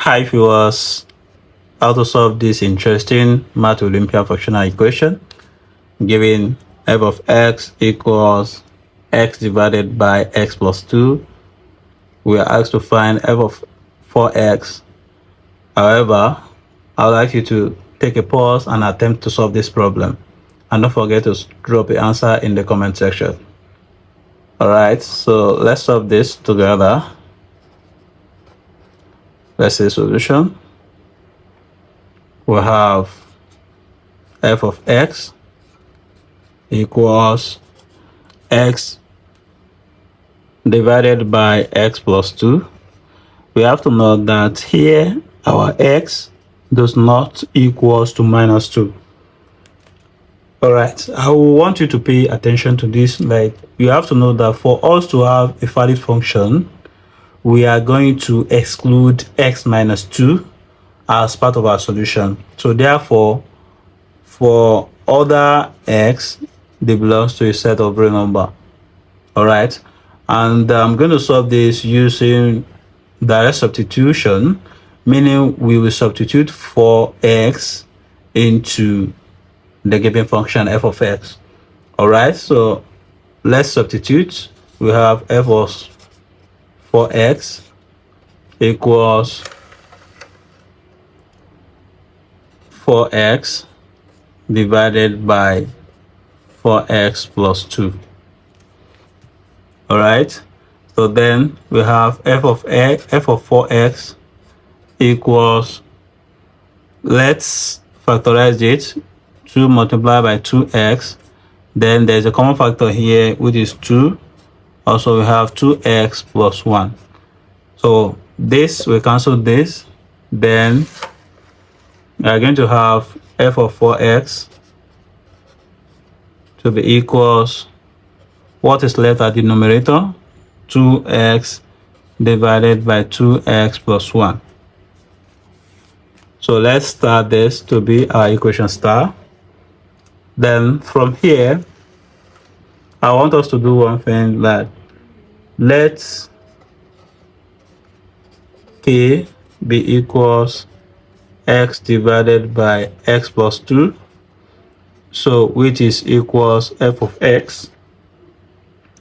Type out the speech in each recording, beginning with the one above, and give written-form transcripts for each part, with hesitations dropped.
Hi viewers, how to solve this interesting math Olympiad functional equation given f of x equals x divided by x plus 2. We are asked to find f of 4x. However, I would like you to take a pause and attempt to solve this problem, and don't forget to drop the answer in the comment section. Alright, so let's solve this together. Let's see solution. We have f of x equals x divided by x plus 2. We have to note that here our x does not equals to minus 2. Alright, I want you to pay attention to this. Like, you have to know that for us to have a valid function, we are going to exclude x minus 2 as part of our solution. So therefore, for other x, they belong to a set of real number. All right, and I'm going to solve this using direct substitution, meaning we will substitute for x into the given function f of x. All right, so let's substitute. We have f of 4x equals 4x divided by 4x plus 2. All right, so then we have f of 4x equals, let's factorize it, 2 multiplied by 2x, then there's a common factor here which is 2. Also we have 2x plus 1. So this we cancel this, then we are going to have f of 4x to be equals, what is left at the numerator? 2x divided by 2x plus 1. So let's start this to be our equation star. Then from here, I want us to do one thing, that let's k be equals x divided by x plus 2, so which is equals f of x.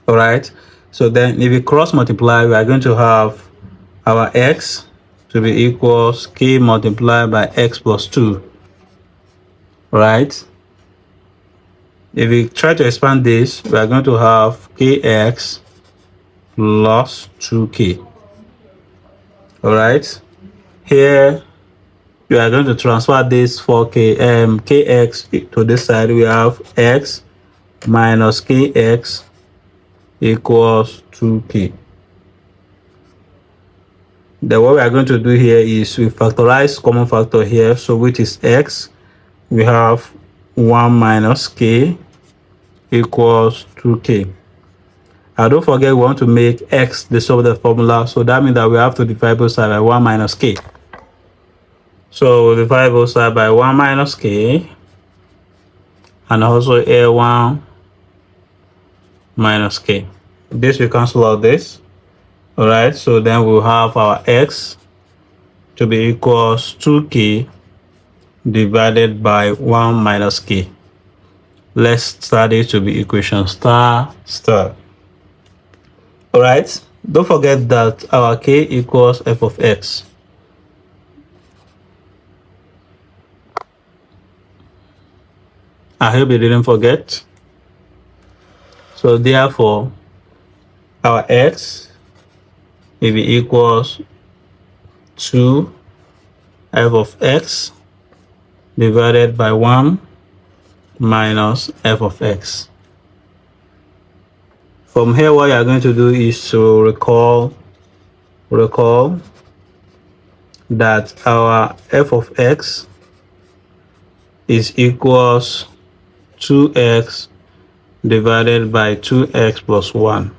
All right, so then if we cross multiply, we are going to have our x to be equals k multiplied by x plus 2. Right, if we try to expand this, we are going to have kx plus 2k. All right, here we are going to transfer this 4k kx to this side. We have x minus kx equals 2k. Then what we are going to do here is we factorize common factor here, so which is x. We have 1 minus k equals 2k. And don't forget, we want to make x the sum of the formula, so that means that we have to divide both sides by 1 minus k. So we divide both sides by 1 minus k, and also a 1 minus k. This will cancel out this. All right, so then we'll have our x to be equals 2k divided by 1 minus k. Let's start it to be equation star star. All right, don't forget that our k equals f of x. I hope you didn't forget. So therefore, our x will be equals 2 f of x divided by 1 minus f of x. From here, what you are going to do is to recall that our f of x is equals 2x divided by 2x plus 1,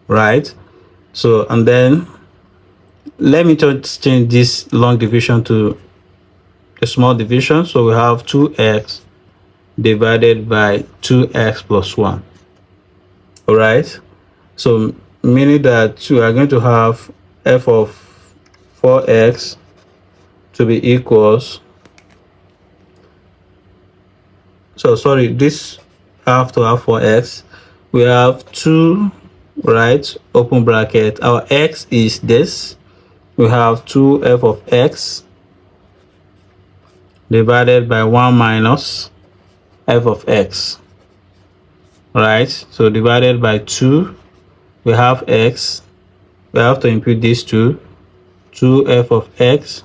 right? So, and then let me just change this long division to a small division. So we have 2x divided by 2x plus 1. All right, so meaning that we are going to have f of 4x to be equals, so sorry, this have to have 4x. We have 2, right, open bracket. Our x is this. We have 2f of x divided by 1 minus f of x, right? So divided by 2, we have x. We have to input these 2f of x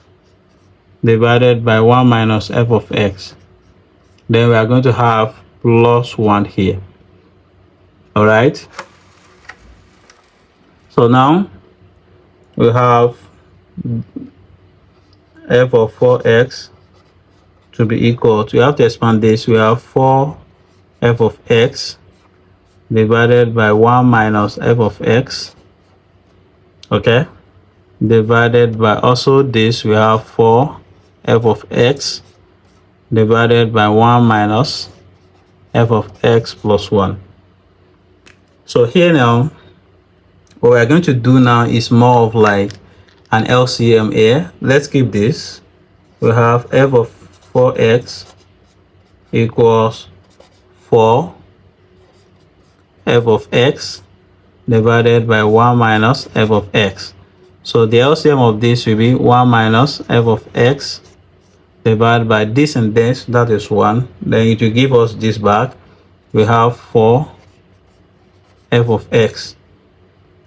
divided by 1 minus f of x. Then we are going to have plus 1 here. All right. So now we have f of 4x to be equal to, we have to expand this. We have 4f of x divided by 1 minus f of x, okay, divided by also this. We have 4f of x divided by 1 minus f of x plus 1. So here now, what we're going to do now is more of like an LCM here. Let's keep this. We have f of 4x equals 4 f of x divided by 1 minus f of x. So the LCM of this will be 1 minus f of x divided by this and this, that is 1. Then it will give us this back. We have 4 f of x.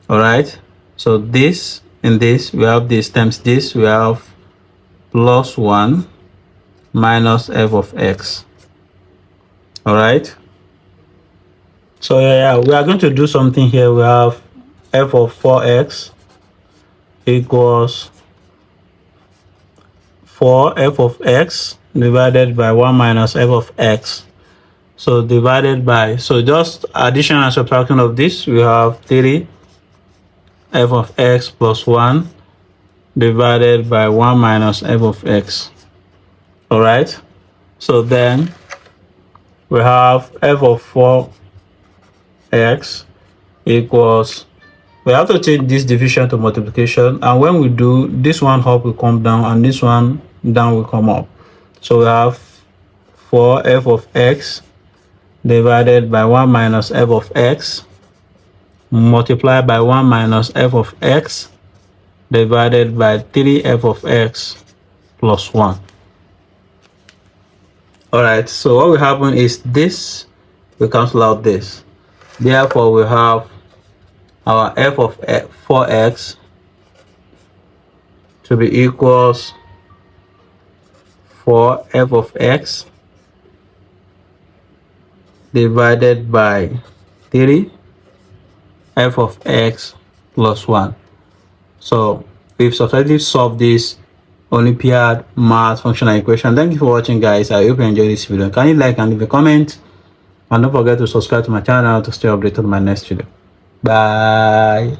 All right. So this and this, we have this times this, we have plus 1 minus f of x. All right. So yeah, we are going to do something here. We have f of 4x equals 4 f of x divided by 1 minus f of x. So divided by, so just addition and subtraction of this, we have 3 f of x plus 1 divided by 1 minus f of x. All right. So then we have f of 4x equals, we have to change this division to multiplication, and when we do, this one up will come down and this one down will come up. So we have 4 f of x divided by 1 minus f of x multiplied by 1 minus f of x divided by 3 f of x plus 1. All right, so what will happen is this will cancel out this. Therefore, we have our f of 4x to be equals 4 f of x divided by 3 f of x plus 1. So we've successfully solved this Olympiad math functional equation. Thank you for watching, guys. I hope you enjoyed this video. Can you like and leave a comment, and don't forget to subscribe to my channel to stay updated on my next video. Bye.